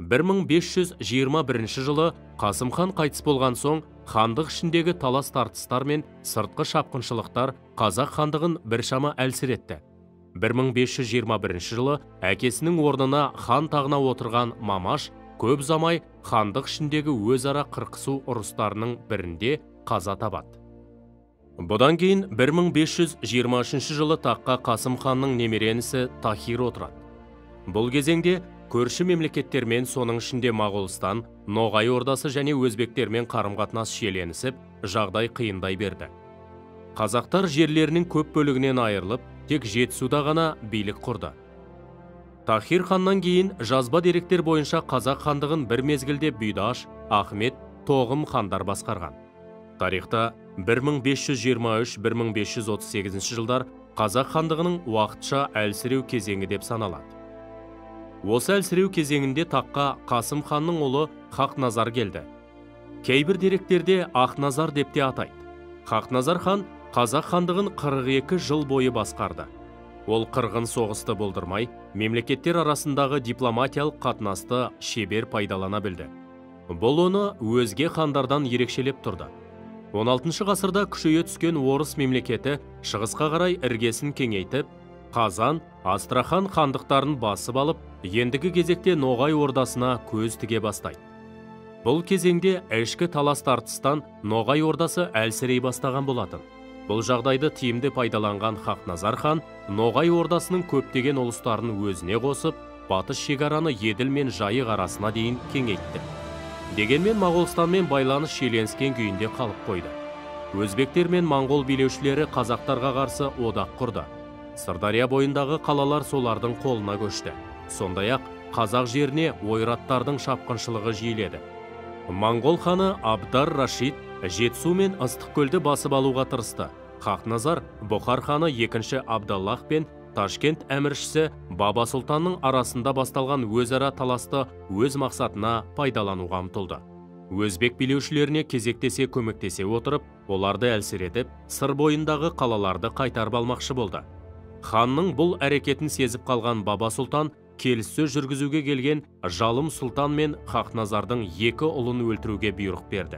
1521 жылы Қасым хан қайтыс болған соң, хандық ішіндегі талас тартыстар мен сыртқы шапқыншылықтар қазақ хандығын біршама әлсіретті. 1521 жылы әкесінің орнына хан тағына отырған Мамаш көп замай хандық ішіндегі өзара қырқысу ұрыстарының бірінде қаза табады. Бұдан кейін 1523 жылы таққа Қасым ханның немеренісі Тахир отырады. Бұл кезеңде көрші мемлекеттермен, соның ішінде Моғолстан, Ноғай ордасы және өзбектермен қарым-қатынас шиеленісіп, жағдай қиындай берді. Қазақтар жерлерінің көп бөлігінен айырылып, тек Жетісуда ғана билік құрды. Тахир ханнан кейін жазба деректер бойынша қазақ хандығын бір мезгілде Бұйдаш, Ахмет, Тоғым хандар басқарған. Тарихта 1523-1538 жылдар қазақ хандығының уақытша әлсіреу кезеңі деп саналады. Осы әлсіреу кезеңінде таққа Қасым ханның ұлы Хақназар келді. Кейбір деректерде Ақназар деп те атайды. Хақназар хан қазақ хандығын 42 жыл бойы басқарды. Ол қырғын соғысты болдырмай, мемлекеттер арасындағы дипломатиялық қатынасты шебер пайдалана білді. Бұл оны өзге хандардан ерекшелеп тұрды. 16 ғасырда күшейе түскен орыс мемлекеті шығысқа қарай іргесін кеңейтіп, Қазан, Астрахан хандықтарын басып алып, ендігі кезекте Ноғай ордасына көз тіге бастайды. Бұл кезеңде ішкі талас тартыстан Ноғай ордасы әлсірей бастаған болатын. Бұл жағдайды тиімді пайдаланған Хақназар хан Ноғай ордасының көптеген ұлыстарын өзіне қосып, батыс шекараны Еділ мен Жайық арасына дейін кеңейтті. Дегенмен Моғолстанмен байланыс шиеленіскен күйінде қалып қойды. Өзбектер мен моңғол билеушілері қазақтарға қарсы одақ құрды. Сырдария бойындағы қалалар солардың қолына көшті. Сондай-ақ қазақ жеріне ойраттардың шапқыншылығы жиіледі. Моңғол ханы Абдар Рашид Жетісу мен Ыстықкөлді басып алуға тырысты. Хақназар Бұхар ханы 2-ші Абдаллах пен Ташкент әміршісі Баба Сұлтанның арасында басталған өзара таласты өз мақсатына пайдалануға ұмтылды. Өзбек билеушілеріне кезектесе көмектесе отырып, оларды әлсіретіп, сыр бойындағы қалаларды қайтарып алмақшы болды. Ханның бұл әрекетін сезіп қалған Баба Сұлтан келіссөз жүргізуге келген Жалым Сұлтан мен Хақназардың 2 ұлын өлтіруге бұйрық берді.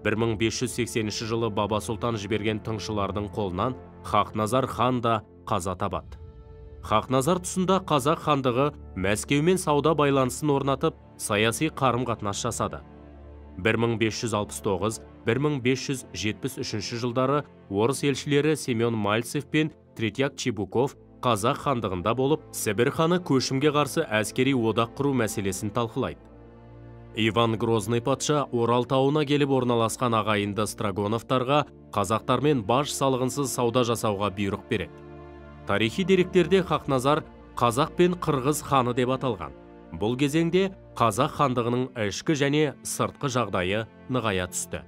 1580 жылы Баба Сұлтан жіберген тыңшылардың қолынан Хақназар хан да қаза табады. Хақназар тұсында қазақ хандығы Мәскеумен сауда байланысын орнатып, саяси қарым-қатынас жасады. 1569-1573 жылдары орыс елшілері Семен Мальцев пен Третьяк Чебуков қазақ хандығында болып, Сібір ханы көшімге қарсы әскери одақ құру мәселесін талқылайды. Иван Грозный патша Орал тауына келіп орналасқан ағайынды Страгоновтарға қазақтармен баж салығынсыз сауда жасауға бұйрық береді. Тарихи деректерде Хақназар қазақ пен қырғыз ханы деп аталған. Бұл кезеңде қазақ хандығының ішкі және сыртқы жағдайы нығая түсті.